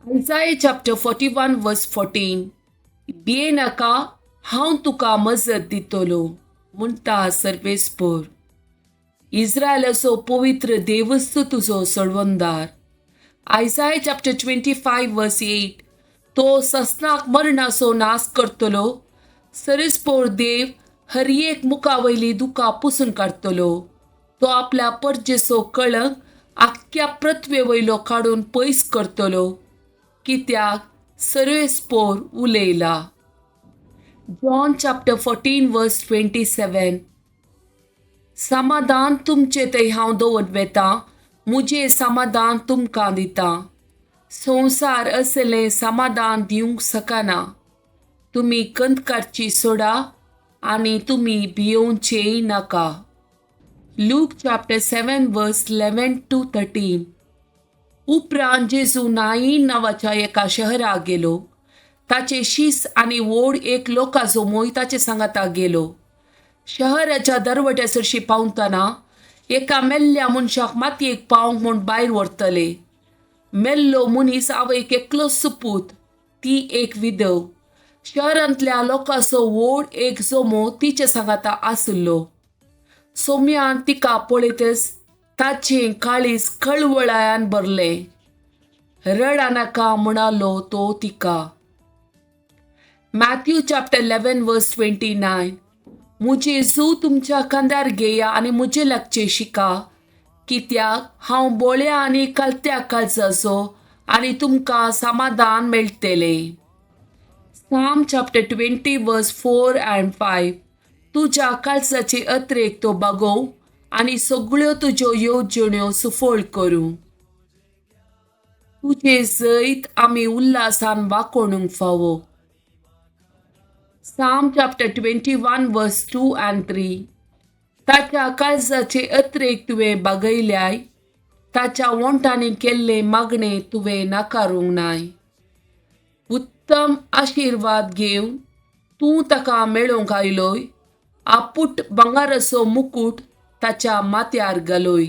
Isaiah chapter 41 verse 14. भियेनाका हांव तुका मजत दितलो म्हणटा सर्वेस्पर. इस्रायलाचो पवित्र देवस्त तुजो सोडवंदार. Isaiah chapter 25 verse 8. तो ससनाक मरणाचो नाश करतलो. सरीसपोर देव हर एक मुखावयली दुकां पुसून काडतलो. तो आपल्या परजेचो कळंक आख्ख्या पृथ्वे वयलो काडून पयस करतलो, कित्याक सर्वेस्पोर उलयला. John chapter 14 verse 27. समाधान तुमचे थंय हांव दवरून वेता, मुझे समाधान तुमकां दिता. संवसार असलें समाधान दिवंक शकना. तुमी कंतकारची सोडा आनी तुमी भियोवचेय नाका. Luke chapter 7 verse 11 to 13. उपरांत जेजू नाईन नांवाच्या एका शहराक गेलो. ताचे शीस आनी व्हड एक लोकांचो मोय ताचे सांगाता गेलो. शहराच्या दरवट्यासरशी पावतना एका मेल्ल्या मनशाक मातयेक पावंक म्हूण भायर व्हरतले. मेल्लो मनीस आवयक एकलोच सुपूत, ती एक विधव. शहरांतल्या लोकांचो व्हड एक जोमो तिचे सांगाता आसलो. सोम्यान तिका पळयतच ताचें काळीज कळवळ्यान भरलें. रडा नाका म्हणालो तो तिका. Matthew chapter 11 verse 29. मुझे जू तुमच्या खांद्यार घेया आनी मुझे लागचे शिका, कित्याक हांव बोळ्या आनी कालत्या काळजाचो आनी तुमकां समाधान मेळटलें. Psalm chapter 20 verse 4 and 5. तुज्या काळजाचे अत्रेक तो बागोव आनी सगळ्यो तुज्यो येवजण्यो सुफळ करूं. तुजे जैत आमी उल्हासान वाकोणूंक फावो. Psalm chapter 21 verse 2 and 3. ताच्या काळजाचे अत्रेक तुवें बागयल्याय, ताच्या वंटांनी केल्ले मागणे तुवें नाकारूंक नाय. उत्तम आशिर्वाद घेवन तूं ताका मेळोवंक आयलोय, आपूट भांगाराचो मुकुट ताच्या माथ्यार घालोय.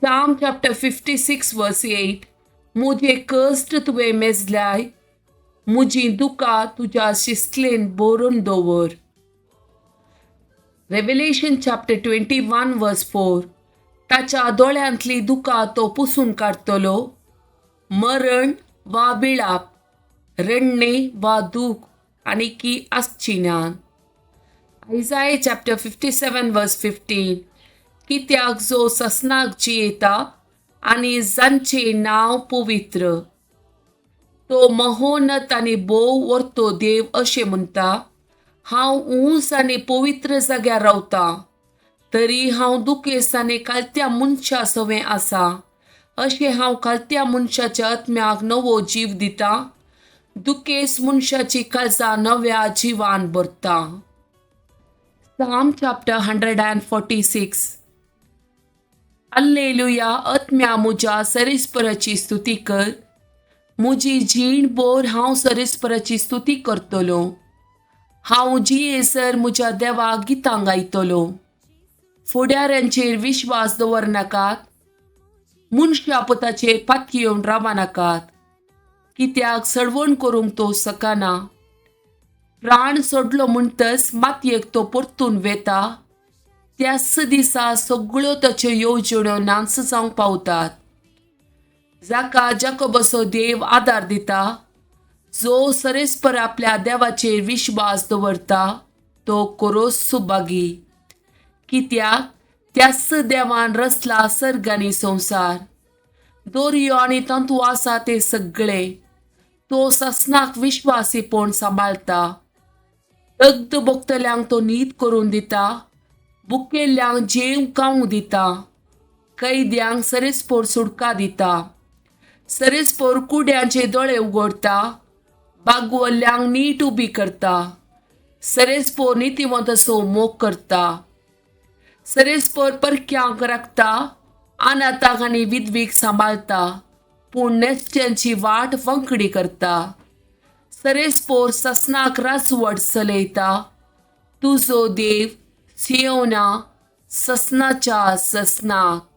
Psalm chapter 56 verse 8. मुझे कश्ट तुवें मेजल्याय, मुजी दुकां तुज्या शिस्लेन बरोवन दवर. Revelation chapter 21 verse 4. ताच्या दोळ्यांतली दुकां तो पुसून काडतलो. मरण वा विळाप, रडणे वा दूख आनीकी आसची नात. Isaiah chapter 57 verse 15. कित्याक जो ससनाक जियेता आनी जांचे नांव पवित्र. तो महोन्नत आनी बोव व्हरतो देव अशें म्हणटा, हांव उंच आनी पवित्र जाग्यार रावतां, तरी हांव दुखेस्त आनी कालत्या मनशा सवें आसा. अशें हांव कालत्या मनशाच्या आत्म्याक नवो जीव दिता, दुखेस्त मनशाची काळजां नव्या जिवान भरता. Psalm chapter 146. हल्लेलुया. आत्म्या मुज्या सरीसपराची स्तुती कर. मुजी जीण भर हांव सरीसपराची स्तुती करतलो. हांव जियेसर मुज्या देवाक गितां गायतलो. फुडाऱ्यांचेर विश्वास दवरनाकात, मनशापुताचेर पातकी येवन रावा नाकात, कित्याक सडवण करूंक तो सकना. प्राण सोडलो म्हणटच मातयेक तो परतून वेता. त्याच दिसा सगळ्यो ताच्यो येवजण्यो नांस जावंक पावतात. जाका जाकोबाचो देव आदार दिता, जो सरेस्पर आपल्या देवाचेर विश्वास दवरता, तो खरोच सुभागी. कित्याक त्याच देवान रचला सर्ग आनी संवसार, दर्यो आनी तंतू आसा ते सगळे. तो ससनाक विश्वासीपण सांबाळटा. दग्ध भोगतल्यांक तो न्हीद करून दिता. भुकेल्ल्यांक जेव खावंक दिता. कैद्यांक सरीसपोर सुटका दिता. सरीसपोर कुड्यांचे दोळे उगडटा. बागवल्ल्यांक नीट उबी करता. सरीसपोर नितिवंतसो मोग करता. सरीसपोर परक्यांक राखता. अनाथांक आनी विधवीक सांबाळता. पूण नेस्त्यांची वाट वंकडी करता. सरेस्पोर ससनाक रासवट चलयता. तुजो देव सियोना ससनाच्या ससनाक.